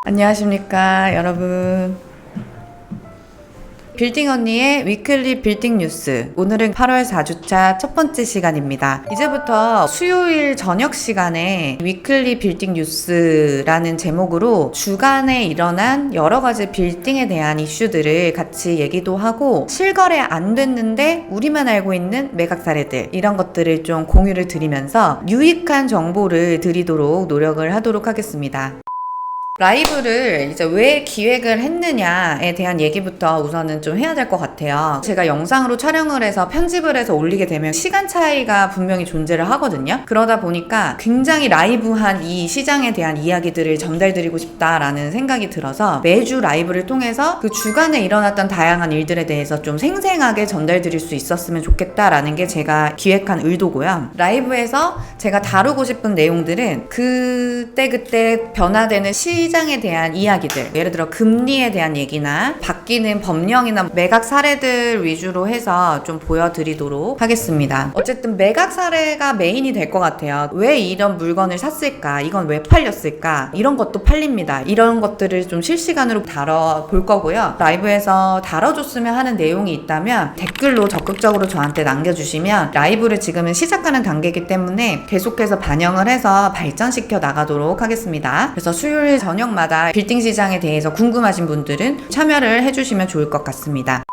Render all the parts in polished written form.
안녕하십니까 여러분. 빌딩 언니의 위클리 빌딩 뉴스. 오늘은 8월 4주차 첫 번째 시간입니다. 이제부터 수요일 저녁 시간에 위클리 빌딩 뉴스라는 제목으로 주간에 일어난 여러 가지 빌딩에 대한 이슈들을 같이 얘기도 하고, 실거래 안 됐는데 우리만 알고 있는 매각 사례들, 이런 것들을 좀 공유를 드리면서 유익한 정보를 드리도록 노력을 하도록 하겠습니다. 라이브를 이제 왜 기획을 했느냐에 대한 얘기부터 우선은 좀 해야 될 것 같아요. 제가 영상으로 촬영을 해서 편집을 해서 올리게 되면 시간 차이가 분명히 존재를 하거든요. 그러다 보니까 굉장히 라이브한 이 시장에 대한 이야기들을 전달드리고 싶다라는 생각이 들어서 매주 라이브를 통해서 그 주간에 일어났던 다양한 일들에 대해서 좀 생생하게 전달드릴 수 있었으면 좋겠다라는 게 제가 기획한 의도고요. 라이브에서 제가 다루고 싶은 내용들은 그때그때 변화되는 시장에 대한 이야기들, 예를 들어 금리에 대한 얘기나 바뀌는 법령이나 매각 사례들 위주로 해서 좀 보여드리도록 하겠습니다. 어쨌든 매각 사례가 메인이 될 것 같아요. 왜 이런 물건을 샀을까? 이건 왜 팔렸을까? 이런 것도 팔립니다. 이런 것들을 좀 실시간으로 다뤄볼 거고요. 라이브에서 다뤄줬으면 하는 내용이 있다면 댓글로 적극적으로 저한테 남겨주시면 라이브를 지금은 시작하는 단계이기 때문에 계속해서 반영을 해서 발전시켜 나가도록 하겠습니다. 그래서 수요일 저녁마다 빌딩 시장에 대해서 궁금하신 분들은 참여를 해주시면 좋을 것 같습니다.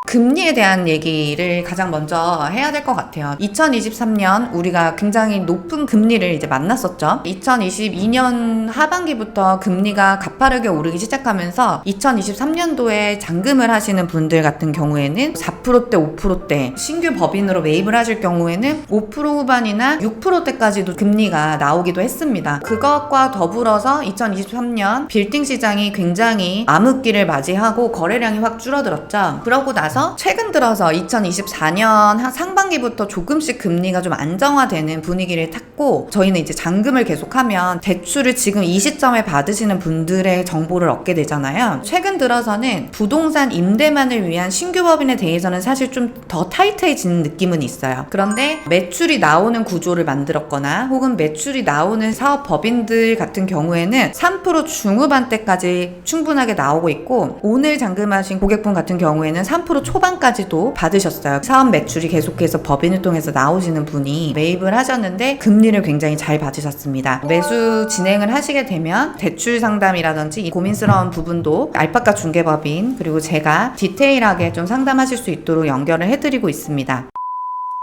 금리에 대한 얘기를 가장 먼저 해야 될 것 같아요. 2023년 우리가 굉장히 높은 금리를 이제 만났었죠. 2022년 하반기부터 금리가 가파르게 오르기 시작하면서 2023년도에 잔금을 하시는 분들 같은 경우에는 4%대, 5%대, 신규 법인으로 매입을 하실 경우에는 5% 후반이나 6%대까지도 금리가 나오기도 했습니다. 그것과 더불어서 2023년 빌딩 시장이 굉장히 암흑기를 맞이하고 거래량이 확 줄어들었죠. 그러고 나서 최근 들어서 2024년 상반기부터 조금씩 금리가 좀 안정화되는 분위기를 탔고, 저희는 이제 잔금을 계속하면 대출을 지금 이 시점에 받으시는 분들의 정보를 얻게 되잖아요. 최근 들어서는 부동산 임대만을 위한 신규 법인에 대해서는 사실 좀 더 타이트해지는 느낌은 있어요. 그런데 매출이 나오는 구조를 만들었거나 혹은 매출이 나오는 사업 법인들 같은 경우에는 3% 중후반대까지 충분하게 나오고 있고, 오늘 잔금하신 고객분 같은 경우에는 3% 초반까지도 받으셨어요. 사업 매출이 계속해서 법인을 통해서 나오시는 분이 매입을 하셨는데 금리를 굉장히 잘 받으셨습니다. 매수 진행을 하시게 되면 대출 상담이라든지 이 고민스러운 부분도 알파카 중개법인 그리고 제가 디테일하게 좀 상담하실 수 있도록 연결을 해드리고 있습니다.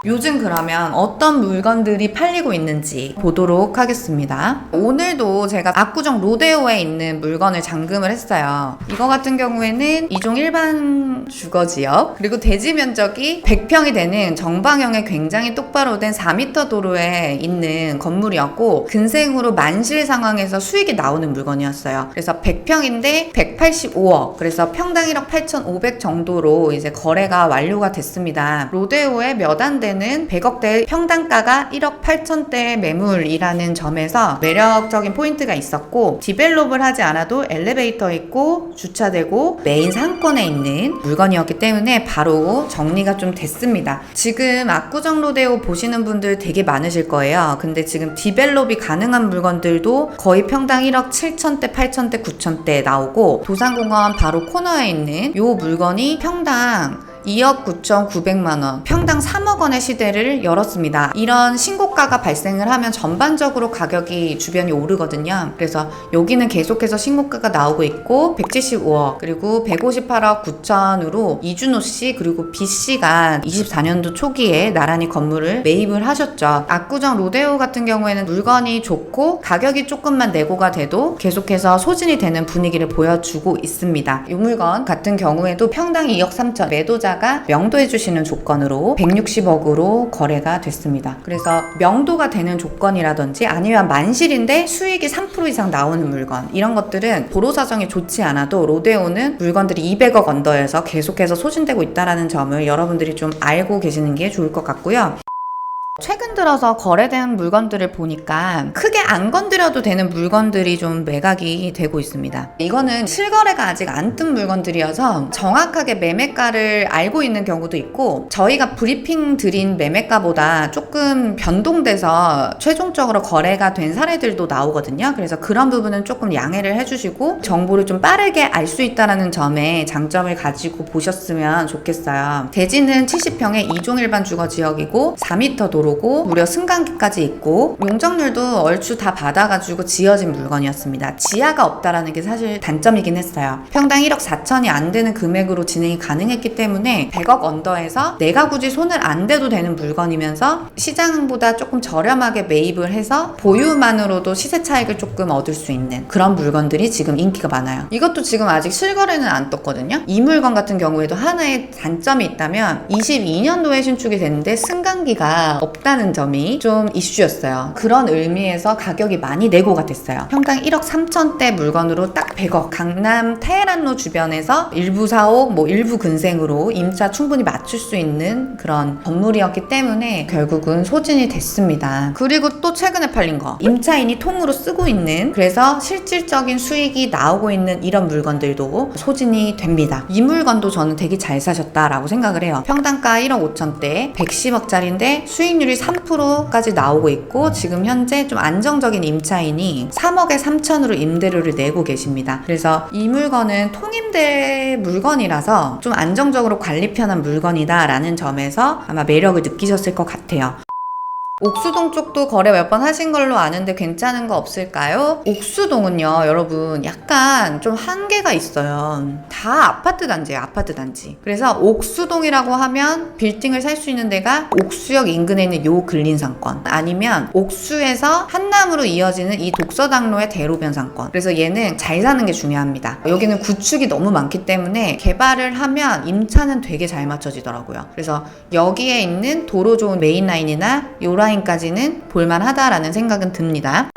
요즘 그러면 어떤 물건들이 팔리고 있는지 보도록 하겠습니다. 오늘도 제가 압구정 로데오에 있는 물건을 잔금을 했어요. 이거 같은 경우에는 이종 일반 주거지역, 그리고 대지 면적이 100평이 되는 정방형의 굉장히 똑바로 된 4m 도로에 있는 건물이었고, 근생으로 만실 상황에서 수익이 나오는 물건이었어요. 그래서 100평인데 185억, 그래서 평당 1억 8,500 정도로 이제 거래가 완료가 됐습니다. 로데오에 몇 안 되는 100억대 평당가가 1억 8천대 매물이라는 점에서 매력적인 포인트가 있었고, 디벨롭을 하지 않아도 엘리베이터 있고 주차되고 메인 상권에 있는 물건이었기 때문에 바로 정리가 좀 됐습니다. 지금 압구정 로데오 보시는 분들 되게 많으실 거예요. 근데 지금 디벨롭이 가능한 물건들도 거의 평당 1억 7천대, 8천대, 9천대 나오고, 도산공원 바로 코너에 있는 요 물건이 평당 2억 9,900만원, 평당 3억 원의 시대를 열었습니다. 이런 신고가가 발생을 하면 전반적으로 가격이 주변이 오르거든요. 그래서 여기는 계속해서 신고가가 나오고 있고 175억, 그리고 158억 9천으로 이준호 씨 그리고 B 씨가 24년도 초기에 나란히 건물을 매입을 하셨죠. 압구정 로데오 같은 경우에는 물건이 좋고 가격이 조금만 내고가 돼도 계속해서 소진이 되는 분위기를 보여주고 있습니다. 이 물건 같은 경우에도 평당 2억 3천, 매도자가 명도해주시는 조건으로 160억으로 거래가 됐습니다. 그래서 명도가 되는 조건이라든지 아니면 만실인데 수익이 3% 이상 나오는 물건, 이런 것들은 도로 사정이 좋지 않아도 로데오는 물건들이 200억 언더에서 계속해서 소진되고 있다는 점을 여러분들이 좀 알고 계시는 게 좋을 것 같고요. 최근 들어서 거래된 물건들을 보니까 크게 안 건드려도 되는 물건들이 좀 매각이 되고 있습니다. 이거는 실거래가 아직 안 뜬 물건들이어서 정확하게 매매가를 알고 있는 경우도 있고, 저희가 브리핑 드린 매매가보다 조금 변동돼서 최종적으로 거래가 된 사례들도 나오거든요. 그래서 그런 부분은 조금 양해를 해주시고 정보를 좀 빠르게 알 수 있다는 점에 장점을 가지고 보셨으면 좋겠어요. 대지는 70평에 2종 일반 주거 지역이고 4m 도로고 무려 승강기까지 있고 용적률도 얼추 다 받아가지고 지어진 물건이었습니다. 지하가 없다라는 게 사실 단점이긴 했어요. 평당 1억 4천이 안 되는 금액으로 진행이 가능했기 때문에 100억 언더에서 내가 굳이 손을 안 대도 되는 물건이면서 시장보다 조금 저렴하게 매입을 해서 보유만으로도 시세 차익을 조금 얻을 수 있는 그런 물건들이 지금 인기가 많아요. 이것도 지금 아직 실거래는 안 떴거든요. 이 물건 같은 경우에도 하나의 단점이 있다면 22년도에 신축이 됐는데 승강기가 없다는 점이 좀 이슈였어요. 그런 의미에서 가격이 많이 내고가 됐어요. 평당 1억 3천대 물건으로 딱 100억, 강남 테헤란로 주변에서 일부 사옥, 일부 근생으로 임차 충분히 맞출 수 있는 그런 건물이었기 때문에 결국은 소진이 됐습니다. 그리고 또 최근에 팔린 거, 임차인이 통으로 쓰고 있는, 그래서 실질적인 수익이 나오고 있는 이런 물건들도 소진이 됩니다. 이 물건도 저는 되게 잘 사셨다라고 생각을 해요. 평당가 1억 5천대 110억짜리인데 수익률이 3%까지 나오고 있고, 지금 현재 좀 안정적인 임차인이 3억에 3천으로 임대료를 내고 계십니다. 그래서 이 물건은 통임대 물건이라서 좀 안정적으로 관리 편한 물건이다 라는 점에서 아마 매력을 느끼셨을 것 같아요. 옥수동 쪽도 거래 몇 번 하신 걸로 아는데 괜찮은 거 없을까요? 옥수동은요, 여러분 약간 좀 한계가 있어요. 다 아파트 단지예요, 아파트 단지. 그래서 옥수동이라고 하면 빌딩을 살 수 있는 데가 옥수역 인근에 있는 요 근린상권, 아니면 옥수에서 한남으로 이어지는 이 독서당로의 대로변 상권. 그래서 얘는 잘 사는 게 중요합니다. 여기는 구축이 너무 많기 때문에 개발을 하면 임차는 되게 잘 맞춰지더라고요. 그래서 여기에 있는 도로 좋은 메인라인이나 요 라인까지는 볼만하다라는 생각은 듭니다.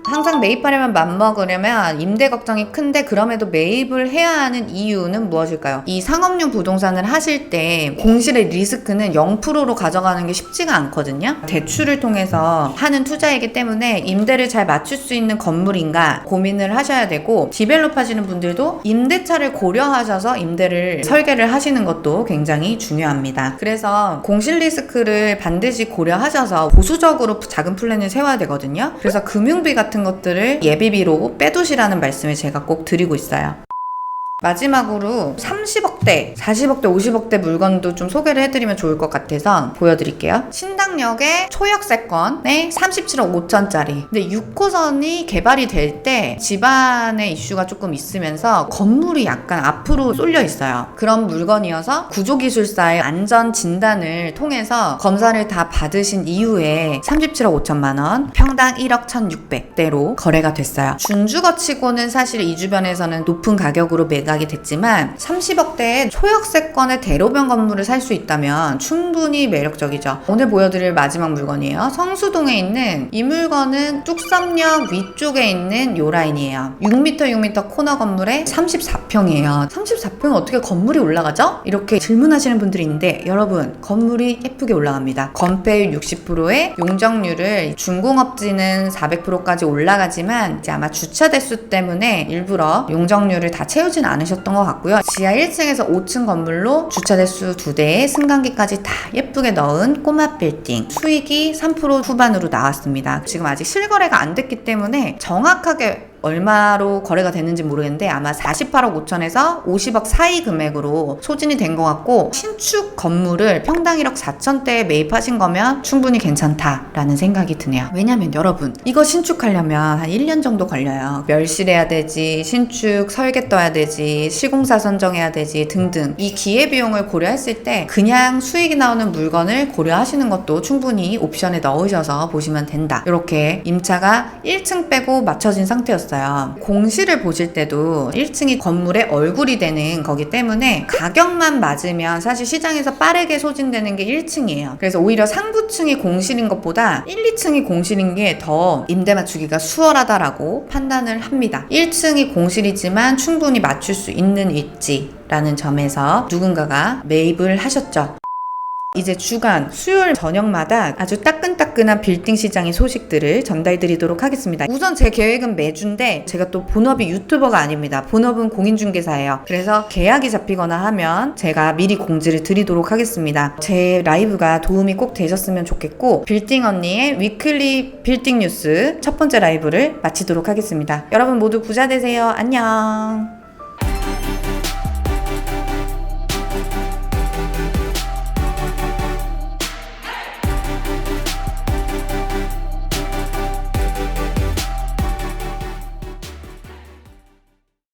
항상 매입하려면 맘먹으려면 임대 걱정이 큰데 그럼에도 매입을 해야 하는 이유는 무엇일까요? 이 상업용 부동산을 하실 때 공실의 리스크는 0%로 가져가는 게 쉽지가 않거든요. 대출을 통해서 하는 투자이기 때문에 임대를 잘 맞출 수 있는 건물인가 고민을 하셔야 되고, 디벨롭 하시는 분들도 임대차를 고려하셔서 임대를 설계를 하시는 것도 굉장히 중요합니다. 그래서 공실 리스크를 반드시 고려하셔서 보수적으로 작은 플랜을 세워야 되거든요. 그래서 금융비 같은 것들을 예비비로 빼두시라는 말씀을 제가 꼭 드리고 있어요. 마지막으로 30억대, 40억대, 50억대 물건도 좀 소개를 해드리면 좋을 것 같아서 보여드릴게요. 신당역의 초역세권에 37억 5천짜리. 근데 6호선이 개발이 될 때 집안의 이슈가 조금 있으면서 건물이 약간 앞으로 쏠려 있어요. 그런 물건이어서 구조기술사의 안전 진단을 통해서 검사를 다 받으신 이후에 37억 5천만 원, 평당 1억 1,600대로 거래가 됐어요. 준주거치고는 사실 이 주변에서는 높은 가격으로 매각이 됐지만 30억대의 초역세권의 대로변 건물을 살 수 있다면 충분히 매력적이죠. 오늘 보여드릴 마지막 물건이에요. 성수동에 있는 이 물건은 뚝섬역 위쪽에 있는 요 라인이에요. 6m 코너 건물에 34평이에요. 34평에 어떻게 건물이 올라가죠? 이렇게 질문하시는 분들이 있는데, 여러분 건물이 예쁘게 올라갑니다. 건폐율 60%에 용적률을 준공업지는 400%까지 올라가지만 이제 아마 주차 대수 때문에 일부러 용적률을 다 채우진 않으셨던 것 같고요. 지하 1층에서 5층 건물로 주차 대수 2대에 승강기까지 다 예쁘게 넣은 꼬마 빌딩, 수익이 3% 후반으로 나왔습니다. 지금 아직 실거래가 안 됐기 때문에 정확하게 얼마로 거래가 됐는지 모르겠는데 아마 48억 5천에서 50억 사이 금액으로 소진이 된 것 같고, 신축 건물을 평당 1억 4천대에 매입하신 거면 충분히 괜찮다라는 생각이 드네요. 왜냐면 여러분, 이거 신축하려면 한 1년 정도 걸려요. 멸실해야 되지, 신축 설계 떠야 되지, 시공사 선정해야 되지 등등. 이 기회비용을 고려했을 때 그냥 수익이 나오는 물건을 고려하시는 것도 충분히 옵션에 넣으셔서 보시면 된다. 이렇게 임차가 1층 빼고 맞춰진 상태였어요. 공시를 보실 때도 1층이 건물의 얼굴이 되는 거기 때문에 가격만 맞으면 사실 시장에서 빠르게 소진되는 게 1층이에요. 그래서 오히려 상부층이 공실인 것보다 1, 2층이 공실인 게 더 임대 맞추기가 수월하다라고 판단을 합니다. 1층이 공실이지만 충분히 맞출 수 있는 위치라는 점에서 누군가가 매입을 하셨죠. 이제 주간 수요일 저녁마다 아주 따끈따끈한 빌딩 시장의 소식들을 전달드리도록 하겠습니다. 우선 제 계획은 매주인데 제가 또 본업이 유튜버가 아닙니다. 본업은 공인중개사예요. 그래서 계약이 잡히거나 하면 제가 미리 공지를 드리도록 하겠습니다. 제 라이브가 도움이 꼭 되셨으면 좋겠고, 빌딩 언니의 위클리 빌딩 뉴스 첫 번째 라이브를 마치도록 하겠습니다. 여러분 모두 부자 되세요. 안녕.